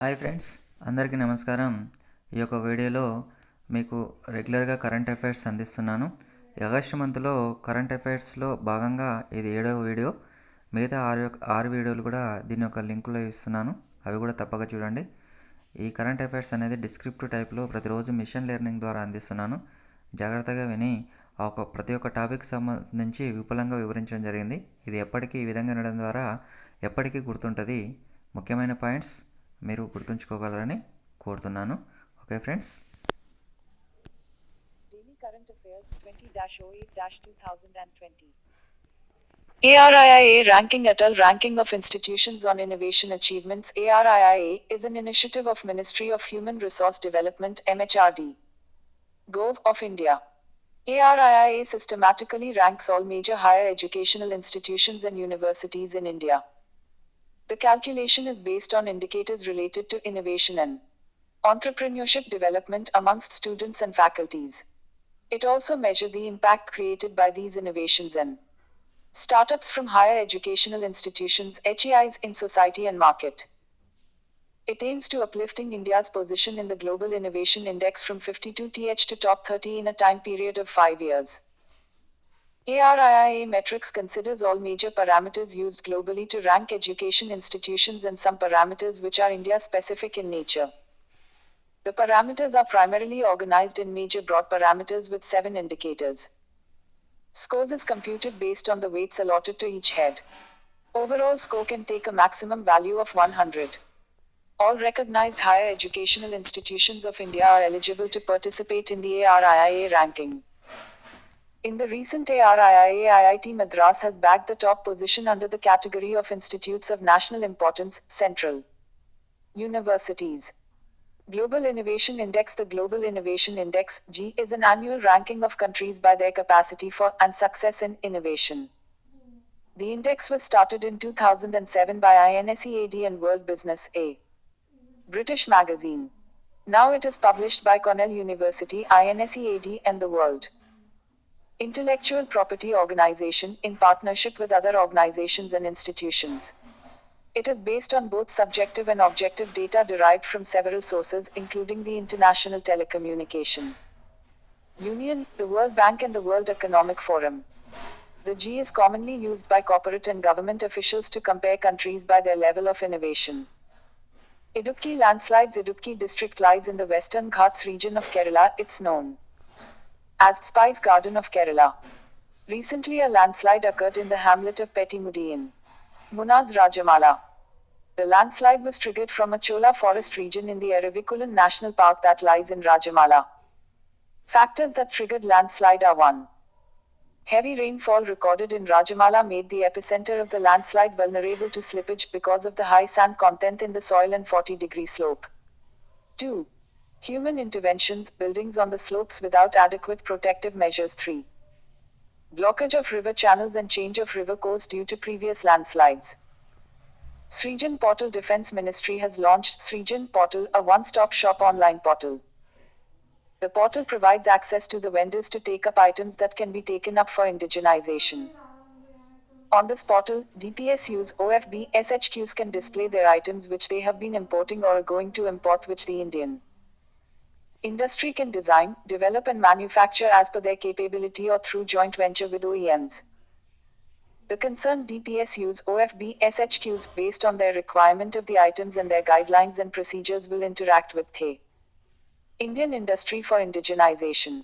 Hi friends, అందరికీ నమస్కారం. ఈ యొక్క వీడియోలో మీకు రెగ్యులర్గా కరెంట్ అఫైర్స్ అందిస్తున్నాను. ఆగస్టు మంత్లో కరెంట్ అఫైర్స్లో భాగంగా ఇది 7వ వీడియో. మిగతా ఆరు వీడియోలు కూడా దీని యొక్క లింకులో ఇస్తున్నాను, అవి కూడా తప్పక చూడండి. ఈ కరెంట్ అఫైర్స్ అనేది డిస్క్రిప్టివ్ టైప్లో ప్రతిరోజు మిషన్ లెర్నింగ్ ద్వారా అందిస్తున్నాను. జాగ్రత్తగా విని ప్రతి ఒక్క టాపిక్ సంబంధించి విపులంగా వివరించడం జరిగింది. ఇది ఎప్పటికీ ఈ విధంగా వినడం ద్వారా ఎప్పటికీ గుర్తుంటుంది. ముఖ్యమైన పాయింట్స్ మీరు గుర్తుంచుకోగలరని కోరుతున్నాను. Okay friends. Daily Current Affairs 20-08-2020 ARIIA Ranking Atal Ranking of Institutions on Innovation Achievements. ARIIA is an initiative of Ministry of Human Resource Development MHRD Gov of India. ARIIA systematically ranks all major higher educational institutions and universities in India. The calculation is based on indicators related to innovation and entrepreneurship development amongst students and faculties. It also measures the impact created by these innovations and startups from higher educational institutions (HEIs) in society and market. It aims to uplifting India's position in the Global Innovation Index from 52th to top 30 in a time period of 5 years. ARIIA metrics considers all major parameters used globally to rank education institutions and some parameters which are India-specific in nature. The parameters are primarily organized in major broad parameters with 7 indicators. Scores is computed based on the weights allotted to each head. Overall score can take a maximum value of 100. All recognized higher educational institutions of India are eligible to participate in the ARIIA ranking. In the recent ARIIA, IIT Madras has bagged the top position under the category of Institutes of National Importance, Central Universities. Global Innovation Index. The Global Innovation Index (G) is an annual ranking of countries by their capacity for and success in innovation. The index was started in 2007 by INSEAD and World Business, a British magazine. Now it is published by Cornell University, INSEAD, and the World Intellectual Property Organization, in partnership with other organizations and institutions. It is based on both subjective and objective data derived from several sources, including the International Telecommunication Union, the World Bank, and the World Economic Forum. The G is commonly used by corporate and government officials to compare countries by their level of innovation. Idukki landslides. Idukki district lies in the Western Ghats region of Kerala. It's known as Spice Garden of Kerala. Recently a landslide occurred in the hamlet of Pettimudi in Munaz Rajamala. The landslide was triggered from a Chola forest region in the Eravikulan National Park that lies in Rajamala. Factors that triggered landslide are 1. Heavy rainfall recorded in Rajamala made the epicenter of the landslide vulnerable to slippage because of the high sand content in the soil and 40-degree slope. 2. Human interventions, buildings on the slopes without adequate protective measures. 3. Blockage of river channels and change of river course due to previous landslides. Srijan Portal. Defense Ministry has launched Srijan Portal, a one-stop shop online portal. The portal provides access to the vendors to take up items that can be taken up for indigenization. On this portal, DPSUs, OFB, SHQs can display their items which they have been importing or are going to import, which the Indian industry can design, develop and manufacture as per their capability or through joint venture with OEMs. The concerned DPSUs, OFB, SHQs, based on their requirement of the items and their guidelines and procedures, will interact with the Indian industry for indigenization.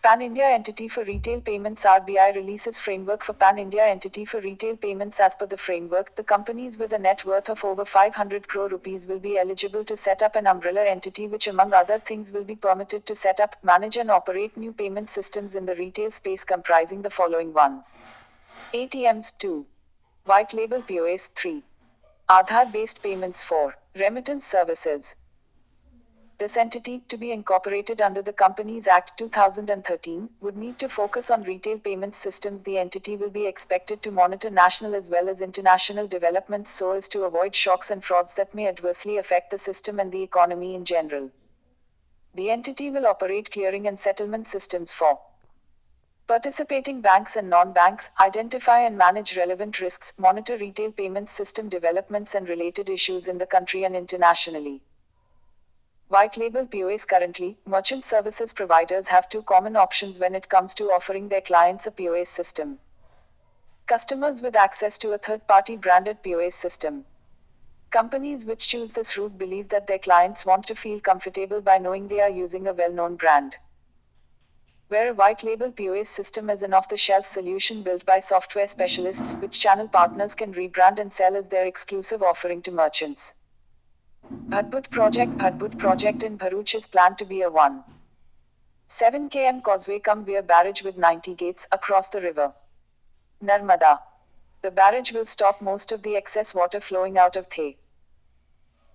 Pan-India Entity for Retail Payments. RBI releases framework for Pan-India Entity for Retail Payments. As per the framework, the companies with a net worth of over 500 crore rupees will be eligible to set up an umbrella entity which among other things will be permitted to set up, manage and operate new payment systems in the retail space comprising the following: 1. ATMs. 2. White label POS. 3. Aadhaar-based payments. 4. Remittance services. This entity, to be incorporated under the Companies Act 2013, would need to focus on retail payment systems. The entity will be expected to monitor national as well as international developments so as to avoid shocks and frauds that may adversely affect the system and the economy in general. The entity will operate clearing and settlement systems for Participating banks and non-banks identify and manage relevant risks, monitor retail payments system developments and related issues in the country and internationally. White label POS. Currently, merchant services providers have two common options when it comes to offering their clients a POS system. Customers with access to a third-party branded POS system. Companies which choose this route believe that their clients want to feel comfortable by knowing they are using a well-known brand. Where a white label POS system is an off-the-shelf solution built by software specialists, which channel partners can rebrand and sell as their exclusive offering to merchants. Bhadbut project in Bharuch is planned to be a 1.7 km causeway cum weir barrage with 90 gates across the river Narmada. The barrage will stop most of the excess water flowing out of The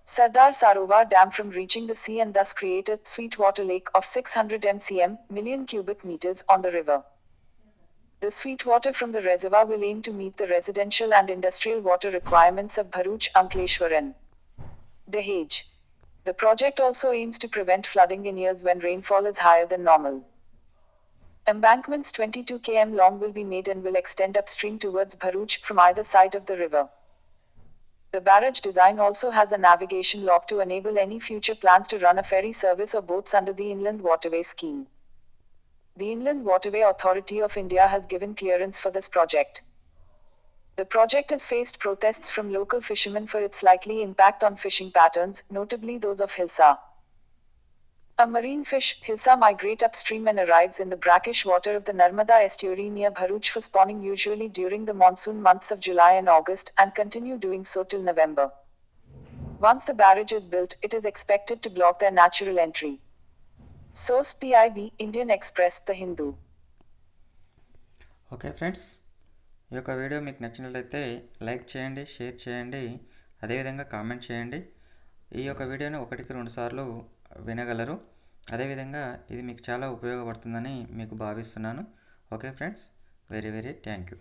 Sardar Sarovar Dam from reaching the sea and thus create a sweetwater lake of 600 mcm million cubic meters on the river. The sweetwater from the reservoir will aim to meet the residential and industrial water requirements of Bharuch, Ankleshwar and Dahej. The project also aims to prevent flooding in years when rainfall is higher than normal. Embankments 22 km long will be made and will extend upstream towards Bharuch from either side of the river. The barrage design also has a navigation lock to enable any future plans to run a ferry service or boats under the Inland Waterway Scheme. The Inland Waterway Authority of India has given clearance for this project. The project has faced protests from local fishermen for its likely impact on fishing patterns, notably those of Hilsa. A marine fish, Hilsa migrate upstream and arrives in the brackish water of the Narmada estuary near Bharuch for spawning usually during the monsoon months of July and August and continue doing so till November. Once the barrage is built, it is expected to block their natural entry. Source PIB, Indian Express, The Hindu. Okay friends, ఈ యొక్క video మీకు నచ్చినట్లయితే like చేయండి, share చేయండి, అదేవిధంగా comment చేయండి. ఈ యొక్క వీడియోని 1-2 సార్లు వినగలరు. అదేవిధంగా ఇది మీకు చాలా ఉపయోగపడుతుందని మీకు భావిస్తున్నాను. Okay friends, very thank you.